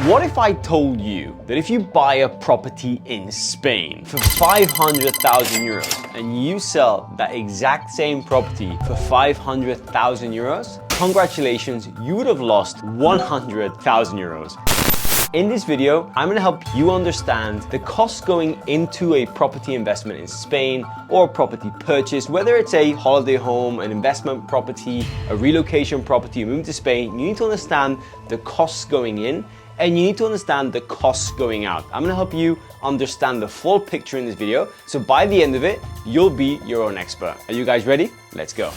What if I told you that if you buy a property in Spain for 500,000 euros and you sell that exact same property for 500,000 euros, congratulations, you would have lost 100,000 euros. In this video, I'm going to help you understand the costs going into a property investment in Spain or a property purchase, whether it's a holiday home, an investment property, a relocation property, you move to Spain, you need to understand the costs going in and you need to understand the costs going out. I'm going to help you understand the full picture in this video, so by the end of it, you'll be your own expert. Are you guys ready? Let's go.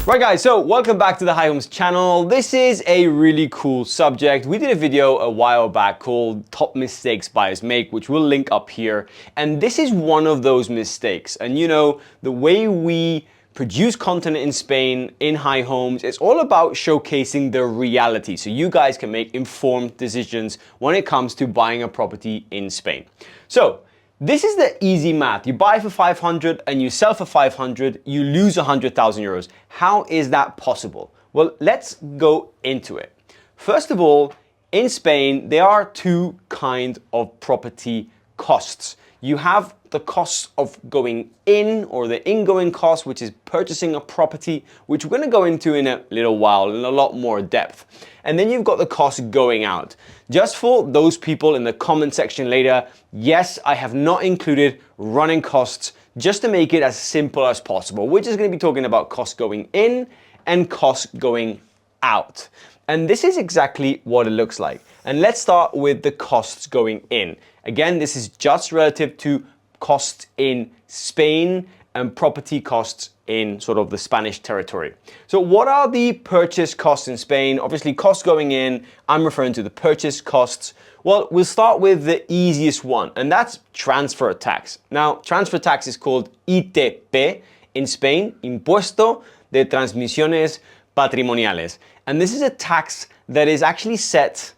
Right guys, so welcome back to the High Homes channel. This is a really cool subject. We did a video a while back called Top Mistakes Buyers Make, which we'll link up here. And this is one of those mistakes. And you know, the way we produce content in Spain, in High Homes, it's all about showcasing the reality so you guys can make informed decisions when it comes to buying a property in Spain. So, this is the easy math. You buy for 500 and you sell for 500, you lose 100,000 euros. How is that possible? Well, let's go into it. First of all, in Spain, there are two kinds of property costs. You have the costs of going in, or the ingoing cost, which is purchasing a property, which we're going to go into in a little while in a lot more depth. And then you've got the cost going out. Just for those people in the comment section later, yes, I have not included running costs just to make it as simple as possible. We're just going to be talking about costs going in and costs going out. And this is exactly what it looks like. And let's start with the costs going in. Again, this is just relative to costs in Spain and property costs in sort of the Spanish territory. So what are the purchase costs in Spain? Obviously, costs going in, I'm referring to the purchase costs. Well, we'll start with the easiest one, and that's transfer tax. Now, transfer tax is called ITP in Spain, Impuesto de Transmisiones Patrimoniales. And this is a tax that is actually set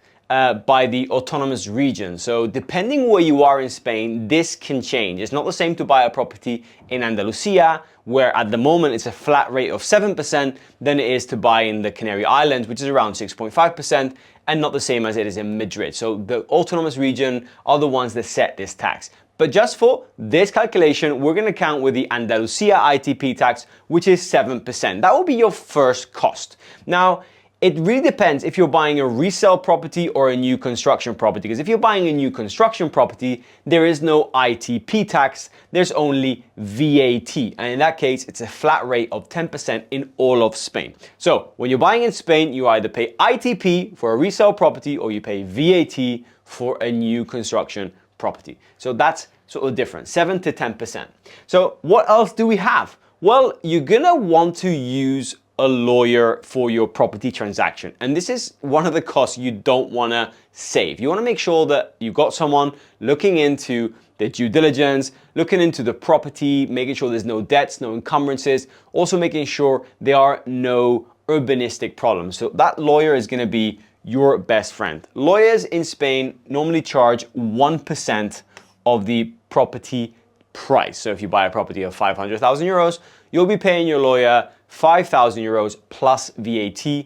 by the autonomous region. So depending where you are in Spain, this can change. It's not the same to buy a property in Andalusia, where at the moment it's a flat rate of 7%, than it is to buy in the Canary Islands, which is around 6.5%, and not the same as it is in Madrid. So the autonomous region are the ones that set this tax. But just for this calculation, we're going to count with the Andalusia ITP tax, which is 7%. That will be your first cost. Now, it really depends if you're buying a resale property or a new construction property. Because if you're buying a new construction property, there is no ITP tax, there's only VAT. And in that case, it's a flat rate of 10% in all of Spain. So when you're buying in Spain, you either pay ITP for a resale property or you pay VAT for a new construction property. So that's sort of different, 7 to 10%. So what else do we have? Well, you're gonna want to use a lawyer for your property transaction. And this is one of the costs you don't want to save. You want to make sure that you've got someone looking into the due diligence, looking into the property, making sure there's no debts, no encumbrances, also making sure there are no urbanistic problems. So that lawyer is going to be your best friend. Lawyers in Spain normally charge 1% of the property price. So if you buy a property of 500,000 euros, you'll be paying your lawyer 5,000 euros plus VAT,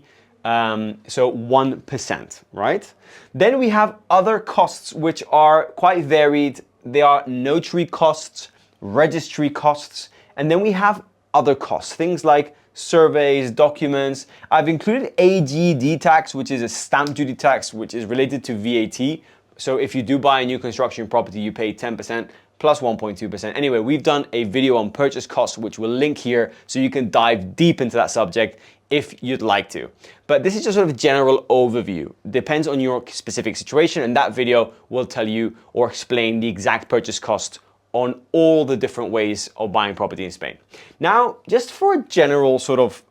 so 1%, right? Then we have other costs which are quite varied. There are notary costs, registry costs, and then we have other costs, things like surveys, documents. I've included AGD tax, which is a stamp duty tax, which is related to VAT. So if you do buy a new construction property, you pay 10%. Plus 1.2%. Anyway, we've done a video on purchase costs, which we'll link here so you can dive deep into that subject if you'd like to. But this is just sort of a general overview. Depends on your specific situation, and that video will tell you or explain the exact purchase cost on all the different ways of buying property in Spain. Now, just for a general sort of,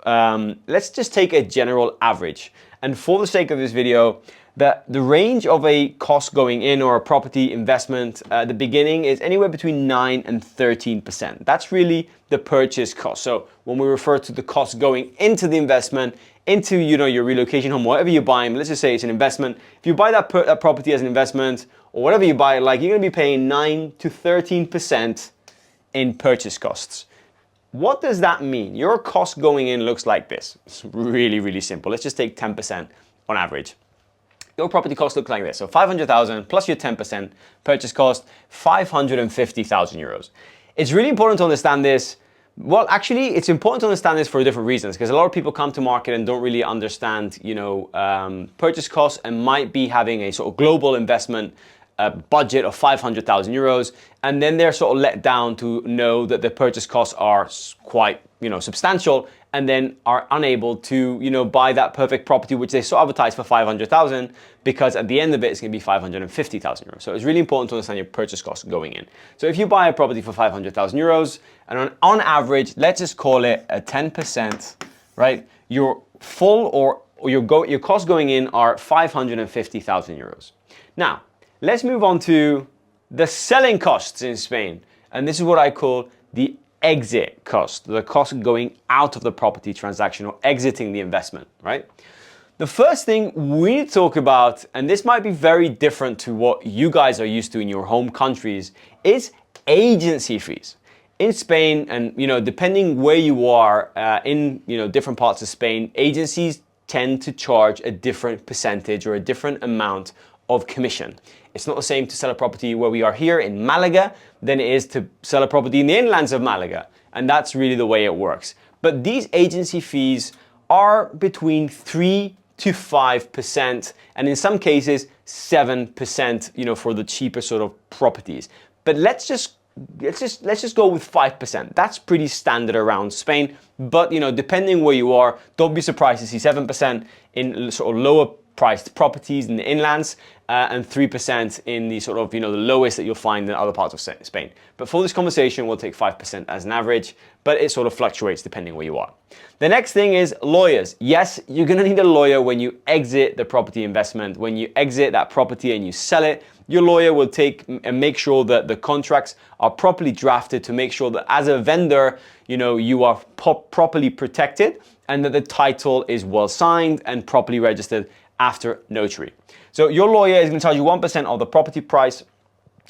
let's just take a general average. And for the sake of this video, the range of a cost going in or a property investment at the beginning is anywhere between 9 and 13%. That's really the purchase cost. So when we refer to the cost going into the investment, into your relocation home, whatever you're buying, let's just say it's an investment. If you buy that property as an investment or whatever you buy, like, you're going to be paying 9 to 13% in purchase costs. what does that mean? Your cost going in looks like this. It's really, really simple. Let's just take 10% on average. Your property cost looks like this. So 500,000 plus your 10% purchase cost, 550,000 euros. It's really important to understand this. Well, actually, it's important to understand this for different reasons, because a lot of people come to market and don't really understand, purchase costs, and might be having a sort of global investment budget of 500,000 euros, and then they're sort of let down to know that the purchase costs are quite, substantial, and then are unable to, buy that perfect property which they so advertise for 500,000, because at the end of it, it's going to be 550,000 euros. So it's really important to understand your purchase costs going in. So if you buy a property for 500,000 euros, and on average, let's just call it a 10%, right? Your full or your costs going in are 550,000 euros. Now, let's move on to the selling costs in Spain. And this is what I call the exit cost, the cost going out of the property transaction or exiting the investment, right? The first thing we need to talk about, and this might be very different to what you guys are used to in your home countries, is agency fees. In Spain, and depending where you are in different parts of Spain, agencies tend to charge a different percentage or a different amount of commission. It's not the same to sell a property where we are here in Malaga than it is to sell a property in the inlands of Malaga. And that's really the way it works. But these agency fees are between 3 to 5%, and in some cases 7%, for the cheaper sort of properties. But let's just go with 5%. That's pretty standard around Spain. But depending where you are, don't be surprised to see 7% in sort of lower priced properties in the inlands, and 3% in the sort of, the lowest that you'll find in other parts of Spain. But for this conversation, we'll take 5% as an average, but it sort of fluctuates depending where you are. The next thing is lawyers. Yes, you're gonna need a lawyer when you exit the property investment. When you exit that property and you sell it, your lawyer will take and make sure that the contracts are properly drafted to make sure that as a vendor, you are properly protected and that the title is well signed and properly registered after notary. So your lawyer is going to charge you 1% of the property price,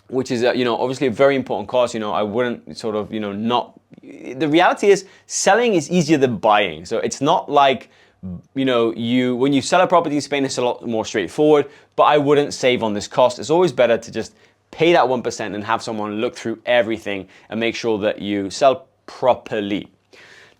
which is obviously a very important cost. I wouldn't sort of not. The reality is selling is easier than buying. So it's not like when you sell a property in Spain, it's a lot more straightforward. But I wouldn't save on this cost. It's always better to just pay that 1% and have someone look through everything and make sure that you sell properly.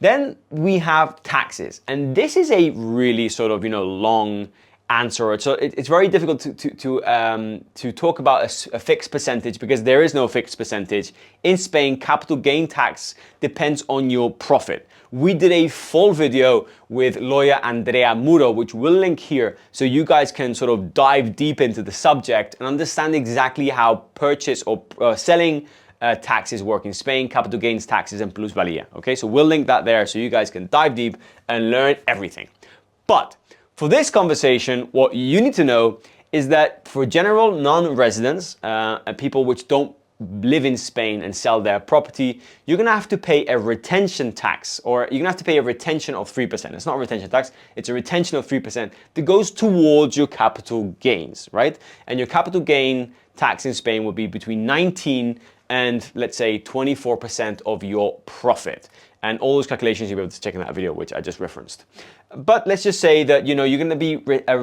Then we have taxes, and this is a really sort of long answer. So it's very difficult to talk about a fixed percentage, because there is no fixed percentage. In Spain, capital gain tax depends on your profit. We did a full video with lawyer Andrea Muro, which we'll link here, so you guys can sort of dive deep into the subject and understand exactly how purchase or selling taxes work in Spain, capital gains taxes and plusvalía. Okay, so we'll link that there so you guys can dive deep and learn everything. But for this conversation, what you need to know is that for general non-residents, people which don't live in Spain and sell their property, you're gonna have to pay a retention tax, or you're gonna have to pay a retention of 3%. It's not a retention tax, it's a retention of 3% that goes towards your capital gains, right? And your capital gain tax in Spain will be between 19 and let's say 24% of your profit. And all those calculations you'll be able to check in that video, which I just referenced. But let's just say that there's going to be a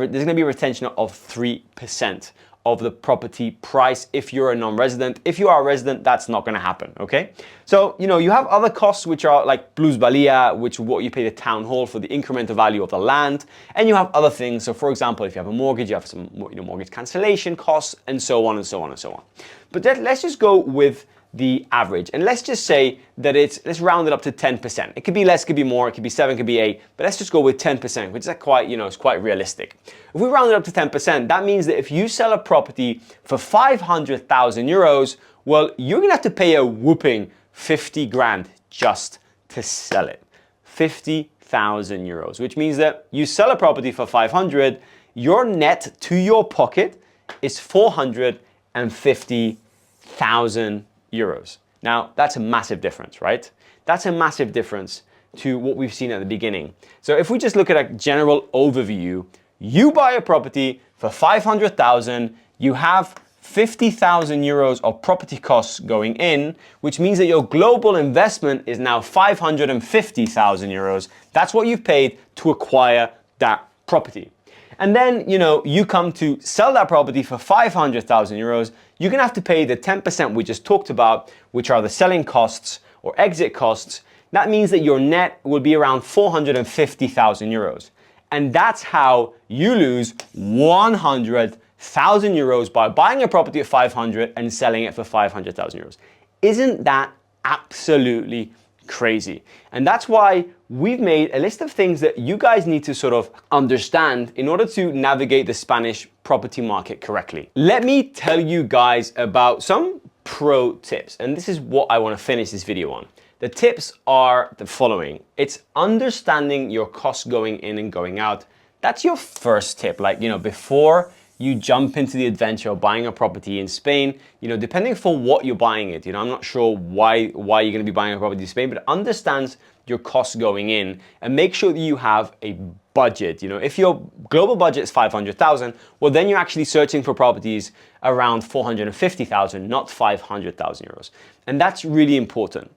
retention of 3% of the property price if you're a non-resident. If you are a resident, that's not going to happen. Okay. So you have other costs which are like plusvalía, which is what you pay the town hall for the incremental value of the land, and you have other things. So for example, if you have a mortgage, you have some mortgage cancellation costs, and so on and so on and so on. But let's just go with the average, and let's just say that let's round it up to 10%. It could be less, could be more, it could be 7, could be 8, but let's just go with 10%, which is quite, it's quite realistic. If we round it up to 10%, that means that if you sell a property for 500,000 euros, well, you're gonna have to pay a whooping 50 grand just to sell it. 50,000 euros, which means that you sell a property for 500, your net to your pocket is 450,000 euros. Now, that's a massive difference, right? That's a massive difference to what we've seen at the beginning. So if we just look at a general overview, you buy a property for 500,000, you have 50,000 euros of property costs going in, which means that your global investment is now 550,000 euros. That's what you've paid to acquire that property. And then, you come to sell that property for 500,000 euros. You're going to have to pay the 10% we just talked about, which are the selling costs or exit costs. That means that your net will be around 450,000 euros. And that's how you lose 100,000 euros by buying a property at 500 and selling it for 500,000 euros. Isn't that absolutely crazy? And that's why we've made a list of things that you guys need to sort of understand in order to navigate the Spanish property market correctly. Let me tell you guys about some pro tips, and this is what I want to finish this video on. The tips are the following. It's understanding your costs going in and going out. That's your first tip. Before you jump into the adventure of buying a property in Spain, depending on what you're buying it, I'm not sure why you're going to be buying a property in Spain, but understands your costs going in and make sure that you have a budget. If your global budget is 500,000, well, then you're actually searching for properties around 450,000, not 500,000 euros. And that's really important.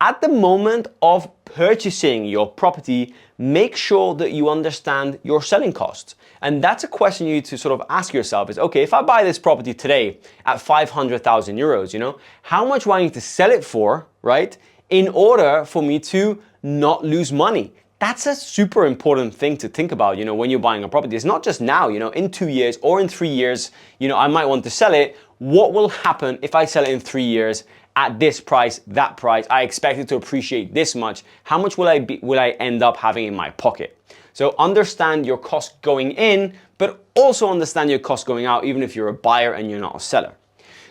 At the moment of purchasing your property, make sure that you understand your selling costs. And that's a question you need to sort of ask yourself is, okay, if I buy this property today at 500,000 euros, how much do I need to sell it for, right? In order for me to not lose money. That's a super important thing to think about, when you're buying a property. It's not just now, in 2 years or in 3 years, I might want to sell it. What will happen if I sell it in 3 years? At this price, that price, I expect it to appreciate this much. How much will I end up having in my pocket? So understand your cost going in, but also understand your cost going out, even if you're a buyer and you're not a seller.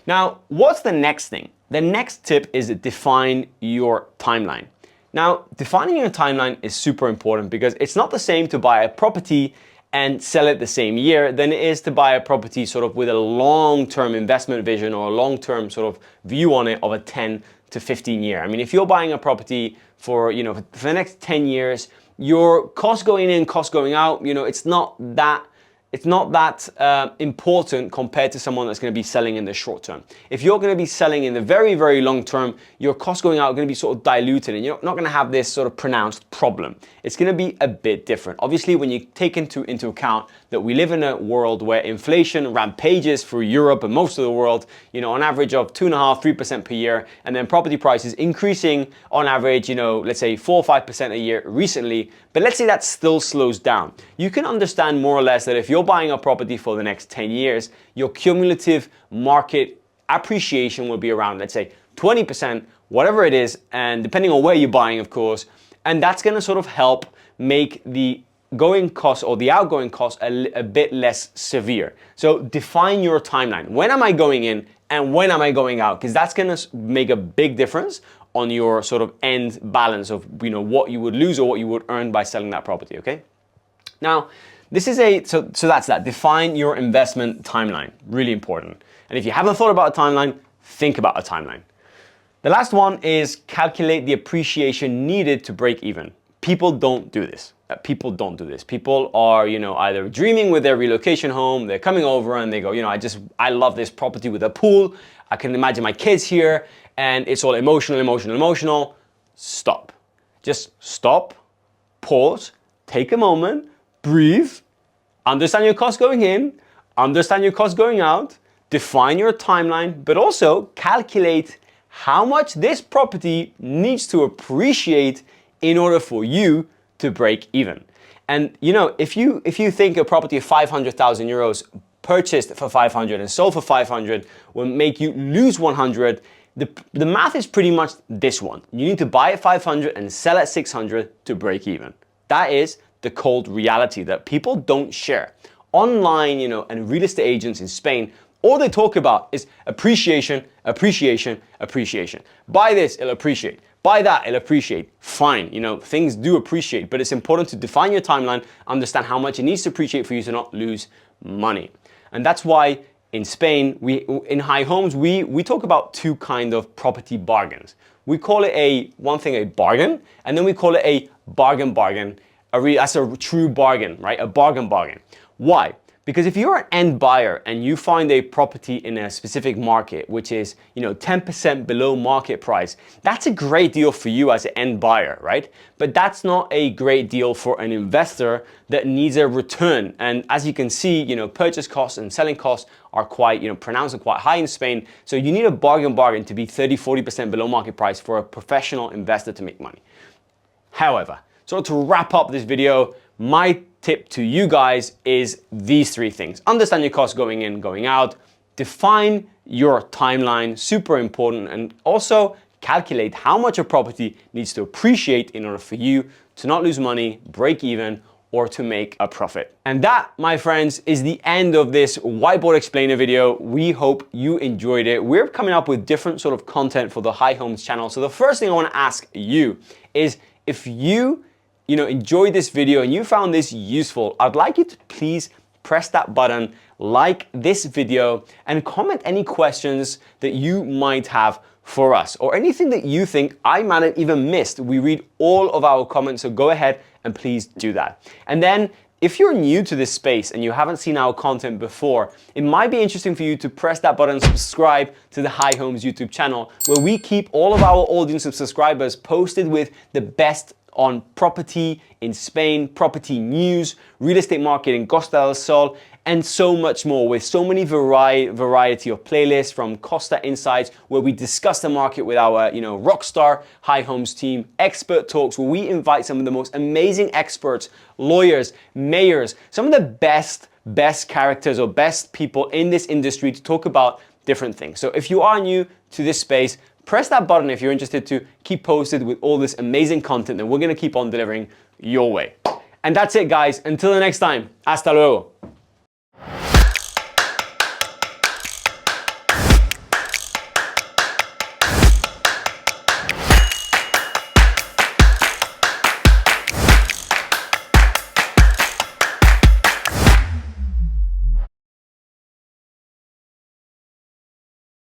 Now, what's the next thing? The next tip is define your timeline. Now, defining your timeline is super important because it's not the same to buy a property and sell it the same year than it is to buy a property sort of with a long-term investment vision or a long-term sort of view on it of a 10 to 15 year. I mean, if you're buying a property for the next 10 years, your cost going in, cost going out, it's not that important compared to someone that's going to be selling in the short term. If you're going to be selling in the very, very long term, your costs going out are going to be sort of diluted and you're not going to have this sort of pronounced problem. It's going to be a bit different. Obviously, when you take into account that we live in a world where inflation rampages through Europe and most of the world, on average of 2.5%, 3% per year, and then property prices increasing on average, let's say 4 or 5% a year recently, but let's say that still slows down. You can understand more or less that if you're buying a property for the next 10 years, your cumulative market appreciation will be around, let's say 20%, whatever it is, and depending on where you're buying, of course, and that's going to sort of help make the going costs or the outgoing costs a bit less severe. So define your timeline. When am I going in and when am I going out? Because that's going to make a big difference on your sort of end balance of what you would lose or what you would earn by selling that property. Okay. Now, this is so that's that. Define your investment timeline. Really important. And if you haven't thought about a timeline, think about a timeline. The last one is calculate the appreciation needed to break even. People don't do this. People don't do this. People are, either dreaming with their relocation home, they're coming over and they go, I love this property with a pool. I can imagine my kids here and it's all emotional. Stop. Just stop, pause, take a moment, breathe, understand your costs going in, understand your costs going out, define your timeline, but also calculate how much this property needs to appreciate in order for you to break even. And if you think a property of 500,000 euros purchased for 500 and sold for 500 will make you lose 100, the math is pretty much this one. You need to buy at 500 and sell at 600 to break even. That is the cold reality that people don't share. Online, and real estate agents in Spain, all they talk about is appreciation. Buy this, it'll appreciate. Buy that, it'll appreciate. Fine, things do appreciate, but it's important to define your timeline, understand how much it needs to appreciate for you to not lose money. And that's why in Spain, in High Homes, we talk about two kind of property bargains. We call it a bargain, and then we call it a bargain. That's a true bargain, right? A bargain. Why? Because if you're an end buyer and you find a property in a specific market, which is, 10% below market price, that's a great deal for you as an end buyer, right? But that's not a great deal for an investor that needs a return. And as you can see, purchase costs and selling costs are quite, pronounced and quite high in Spain. So you need a bargain to be 30-40% below market price for a professional investor to make money. However, so to wrap up this video, my tip to you guys is these three things. Understand your costs going in, going out, define your timeline, super important, and also calculate how much a property needs to appreciate in order for you to not lose money, break even, or to make a profit. And that, my friends, is the end of this whiteboard explainer video. We hope you enjoyed it. We're coming up with different sort of content for the High Homes channel. So the first thing I want to ask you is, if you enjoyed this video and you found this useful, I'd like you to please press that button, like this video, and comment any questions that you might have for us, or anything that you think I might have even missed. We read all of our comments, so go ahead and please do that. And then if you're new to this space and you haven't seen our content before, it might be interesting for you to press that button and subscribe to the High Homes YouTube channel, where we keep all of our audience of subscribers posted with the best on property in Spain, property news, real estate market in Costa del Sol, and so much more, with so many variety of playlists, from Costa Insights, where we discuss the market with our rockstar High Homes team, expert talks, where we invite some of the most amazing experts, lawyers, mayors, some of the best characters or best people in this industry to talk about different things. So if you are new to this space, press that button if you're interested to keep posted with all this amazing content that we're going to keep on delivering your way. And that's it, guys. Until the next time, hasta luego.